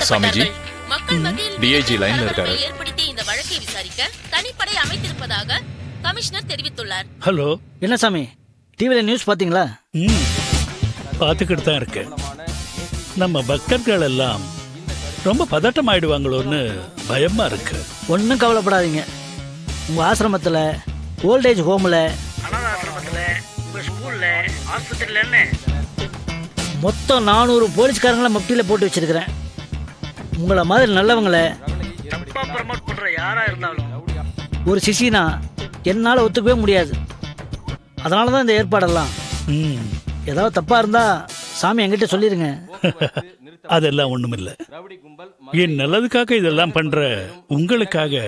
சாமிஜி, மக்கள் மத்தியில் டிஐஜி லைன்ல இருக்காரு. ஏற்படுத்திய இந்த வழக்கை விசாரிக்க தனிப்படை அமைத்திருப்பதாக கமிஷனர் தெரிவித்துள்ளார். ஹலோ, என்ன சாமி, டிவில நியூஸ் பாத்தீங்களா? பார்த்துக்கிட்டு தான் இருக்கேன். நம்ம பக்தர்கள் எல்லாம் ரொம்ப பதட்டம் ஆயிடுவாங்களோன்னு பயமா இருக்கு. ஒன்றும் கவலைப்படாதீங்க. உங்க ஆசிரமத்தில், ஓல்டேஜ் ஹோமில், அனாதை ஆசிரமத்தில், உங்கள் ஸ்கூலில், ஆஸ்பத்திரியிலன்னு மொத்தம் 400 போலீஸ்காரங்களை மப்டியில் போட்டு வச்சிருக்கிறேன். உங்களை மாதிரி நல்லவங்களை தப்பாக ப்ரமோட் பண்ணுற யாராக இருந்தாலும் ஒரு சிசினா என்னால் ஒத்துக்கவே முடியாது. அதனால தான் இந்த ஏற்பாடெல்லாம். ஏதாவது தப்பாக இருந்தால் சாமி என்கிட்ட சொல்லிடுங்க. அதெல்லாம் ஒண்ணுமில்ல. என் நல்லதுக்காக இதெல்லாம் பண்ற உங்களுக்காக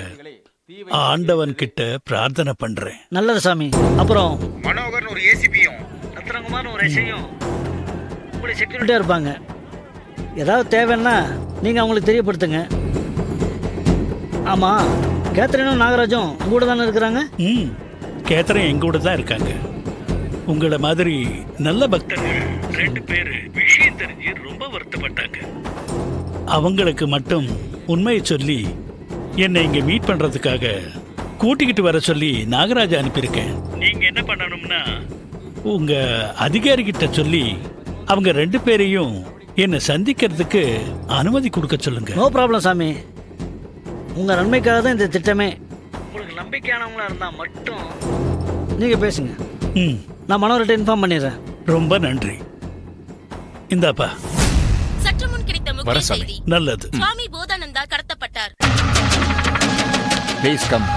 ஆண்டவன் கிட்ட பிரார்த்தனை பண்றேன். நல்லது சாமி. அப்புறம் மனோகர்னு ஒரு ஏசிபியும் ரத்னகுமார்னு ஒரு எஸ்ஐயும் உங்களுக்கு செக்யூரிட்டியா இருப்பாங்க. ஏதாவது தேவைன்னா நீங்க அவங்களுக்கு தெரியப்படுத்துங்க. ஆமா, கேத்ரினும் நாகராஜும் கூட தானே இருக்கிறாங்க? கேத்ரின் எங்க கூட தான் இருக்காங்க. உங்களை மாதிரி நல்ல பக்தர்கள் 2 பேர் விஷயம் தெரிஞ்சு ரொம்ப வருத்தப்பட்டாங்க. அவங்களுக்கு மட்டும் உண்மையை சொல்லி என்னை இங்க மீட் பண்றதுக்காக கூட்டிக்கிட்டு வர சொல்லி நாகராஜா அனுப்பியிருக்கேன். நீங்க என்ன பண்ணணும்னா, உங்க அதிகாரிகிட்ட சொல்லி அவங்க 2 பேரையும் என்னை சந்திக்கிறதுக்கு அனுமதி கொடுக்க சொல்லுங்க. நோ ப்ராப்ளம் சாமி. உங்க நன்மைக்காக தான் இந்த திட்டமே. உங்களுக்கு நம்பிக்கையானவங்களா இருந்தா மட்டும் நீங்க பேசுங்க. நான் மனோகர்கிட்ட இன்ஃபார்ம் பண்ணிடுறேன். ரொம்ப நன்றி. இந்தாப்பா. சற்று முன் கிடைத்த முக்கிய செய்தி. நல்லது. சுவாமி போதானந்தா கடத்தப்பட்டார். Please come.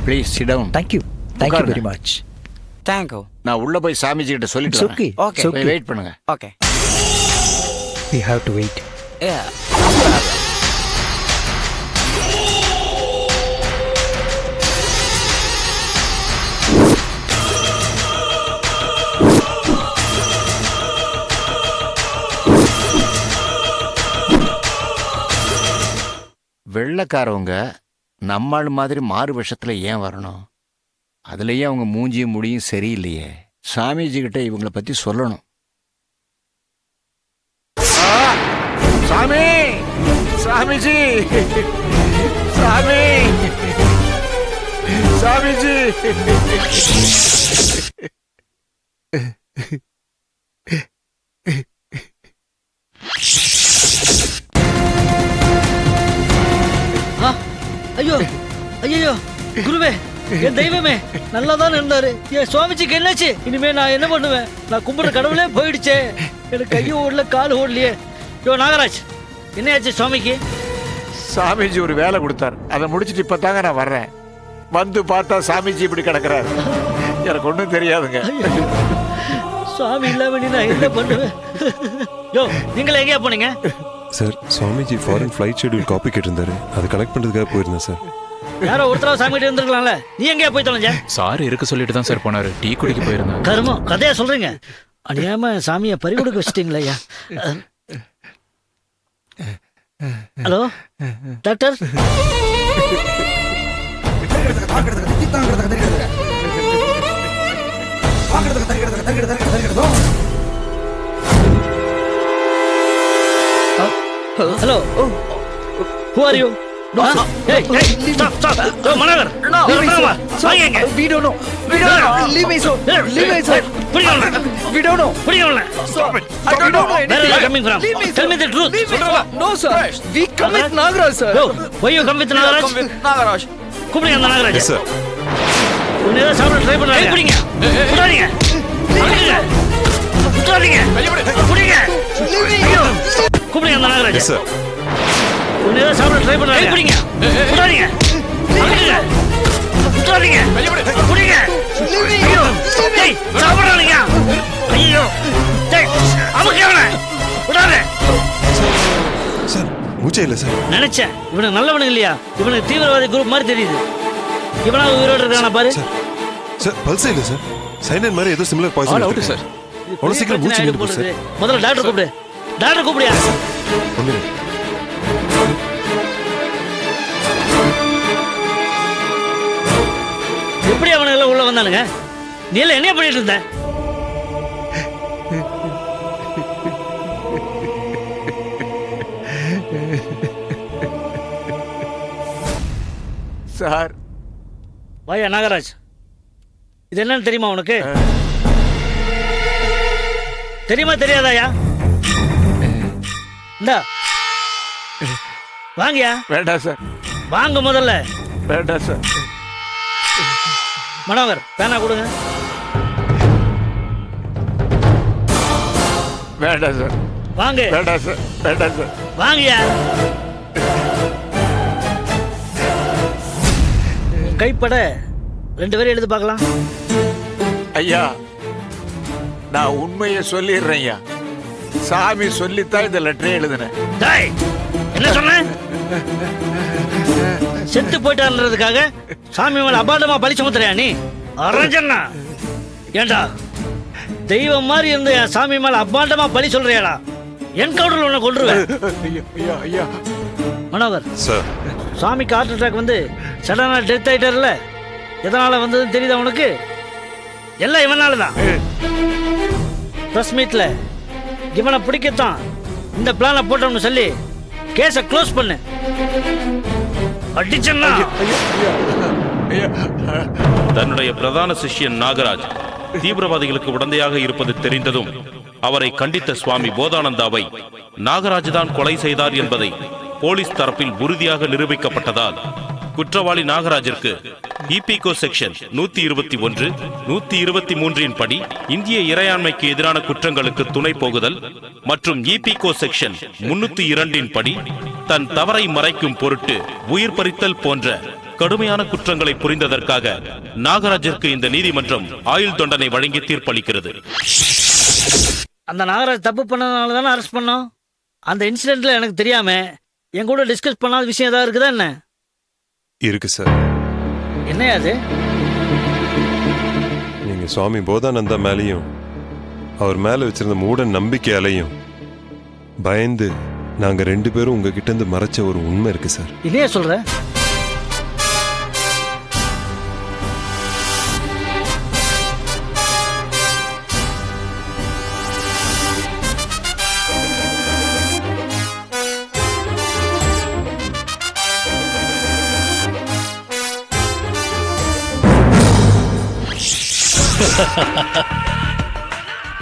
Please sit down. Thank you. Thank you very much. Thank you. நான் உள்ள போய் சாமிஜி கிட்ட சொல்லிட்டு வரேன். Okay. Okay. Okay. வெயிட் பண்ணுங்க. Okay. We have to wait. Yeah. வெள்ளக்காரவங்க நம்மாள் மாதிரி மாறு விஷத்துல ஏன் வரணும்? அதுலயே அவங்க மூஞ்சியும் முடியும் சரியில்லையே. சாமிஜி கிட்ட இவங்களை பத்தி சொல்லணும். சாமி, சாமிஜி, சாமி, சாமிஜி. ஐயோ ஐயோ, குருவே, என் தெய்வமே, நல்லா தான் இருந்தாரு. என் சுவாமிஜிக்கு என்னாச்சு? இனிமே நான் என்ன பண்ணுவேன்? நான் கும்பிடுற கடவுளே போயிடுச்சே. எனக்கு கையும் ஓடல, கால் ஓடலையே. யோ நாகராஜ், என்னாச்சு சுவாமிக்கு? சாமிஜி ஒரு வேலை கொடுத்தார், அதை முடிச்சுட்டு இப்பதாங்க நான் வர்றேன். வந்து பார்த்தா சாமிஜி இப்படி கிடக்குறாரு. எனக்கு ஒன்றும் தெரியாதுங்க. சுவாமி இல்லாம நான் என்ன பண்ணுவேன்? யோ, நீங்களே எங்கேயா போனீங்க? Sir, Swamiji foreign flight schedule copy கேட்டிருந்தாரு, அதை கலெக்ட் பண்ணுறதுக்காக போயிருந்தேன் சார். யாரோ ஒருத்தராவது சாமி கிட்ட இருந்திருக்கலாம்ல, நீ எங்கேயா போய் தொலைஞ்ச? சார் இருக்க சொல்லிட்டு தான் சார் போனாரு. டீ குடிக்க போயிருந்தாங்க. கருமம், கதையா சொல்றீங்க. அநியாயமா சாமியை பறிகொடுக்க வச்சிட்டீங்களா ஐயா? Hello doctor. Hello, who are you? Hey, stop. Go, Managar. No, we don't know. Leave me, sir. Leave me, sir. We don't know. Stop it. I don't know anything. Where are you coming from? Tell me the truth. No, sir. We come with Nagaraj, sir. Go. Why you come with Nagaraj? Come with Nagaraj. கூப்பிடுங்க அந்த Nagaraj. Yes sir. உன்னை ஏதாவது சாப்பிட try பண்ணுறாங்க. குடிங்க. குடிங்க. குடிங்க. கூப்பிடுங்க அந்த நாகராஜ். Yes sir. உன்னை ஏதாவது சாப்பிட ட்ரை பண்ணுறாங்க. குடிங்க. தொடாதீங்க. புடிங்க. ஐயோ, டேய், சாப்பிடுறானுங்க. ஐயோ, டேய், அமுக்கு அவனை. விடாத. சார் மூச்சே இல்லை சார். நினைச்சேன் இவனுக்கு நல்லவனுங்க இல்லையா, இவனுக்கு தீவிரவாதி குரூப் மாதிரி தெரியுது. இவனா உயிரோடு இருக்கானா பாரு. சார் சார் பல்ஸே இல்லை சார். சைனன் மாதிரி ஏதோ similar all poison out sir. அவ்வளோ சீக்கிரம் மூச்சு நின்று போகுது சார். முதல்ல டாக்டர் கூப்பிடு. டாக்டர் கூப்பிடியா? ஒன்று எப்படி அவனுங்க எல்லாம் உள்ள வந்தானுங்க? நீ எல்லாம் என்ன பண்ணிட்டு இருந்த? சார் வாயா நாகராஜ், இது என்னன்னு தெரியுமா உனக்கு? தெரியுமா தெரியாதாயா? இந்தா வாங்கயா. வேண்டாம் சார், வாங்க முதல்ல. வேண்டாம் சார். மனோகர் பேனா கொடுங்க. வேண்டாம் சார், வாங்க. வேண்டாம் சார், வேண்டாம் சார். வாங்கயா. கைப்பட 2 பேரும் எழுதி பார்க்கலாம். ஐயா நான் உண்மையை சொல்லிடுறேன் ஐயா. சாமி சொல்லித்தான் இந்த லெட்டரை எழுதினேன். டேய், என்ன சொன்ன? செத்து போயிட்டான்றதுக்காக சாமி மேல அபாண்டமா பழி சுமத்துறியா நீ? அரஞ்சண்ணா, ஏண்டா தெய்வம் மாதிரி இருந்த என் சாமி மேல அபாண்டமா பழி சொல்றியாடா? என்கவுண்டர்ல உன்னை கொன்றுவேன். ஐயா ஐயா ஐயா. மனோகர், சார் சாமிக்கு ஹார்ட் அட்டாக் வந்து சடனா டெத் ஆயிட்டார்ல, எதனால வந்ததுன்னு தெரியுதா உனக்கு? எல்லாம் இவனால தான். பிரஸ் மீட்ல இவனை பிடிக்கத்தான் இந்த பிளானை போட்டோம்னு சொல்லி கேஸை க்ளோஸ் பண்ணு. அடிச்சன்னா தன்னுடைய பிரதான சிஷ்யன் நாகராஜ் தீவிரவாதிகளுக்கு உடந்தையாக இருப்பது தெரிந்ததும் அவரை கண்டித்த சுவாமி போதானந்தாவை நாகராஜ் தான் கொலை செய்தார் என்பதை போலீஸ் தரப்பில் உறுதியாக நிரூபிக்கப்பட்டதால் குற்றவாளி நாகராஜிற்கு இபிகோ செக்ஷன் 121, 123 படி இந்திய இறையாண்மைக்கு எதிரான குற்றங்களுக்கு துணை போகுதல் மற்றும் இபிகோ செக்ஷன் 302 படி தன் தவறை மறைக்கும் பொருட்டு உயிர் பறித்தல் போன்ற கடுமையான குற்றங்களை புரிந்ததற்காக நாகராஜிற்கு இந்த நீதிமன்றம் ஆயுள் தண்டனை வழங்கி தீர்ப்பளிக்கிறது. அந்த நாகராஜ் தப்பு பண்ணதுனால தானே அரெஸ்ட் பண்ணோம். அந்த இன்சிடென்ட்ல எனக்கு தெரியாம என் கூட டிஸ்கஸ் பண்ணாத விஷயம் ஏதாவது இருக்குதா என்ன? இருக்கு சார். என்னையா அது? நீங்க சுவாமி போதானந்தா மேலேயும் அவர் மேல வச்சிருந்த மூட நம்பிக்கையாலையும் பயந்து நாங்க 2 பேரும் உங்ககிட்ட இருந்து மறைச்ச ஒரு உண்மை இருக்கு சார். என்னையா சொல்ற?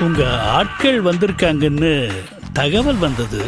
உங்க ஆட்கள் வந்திருக்காங்கன்னு தகவல் வந்தது.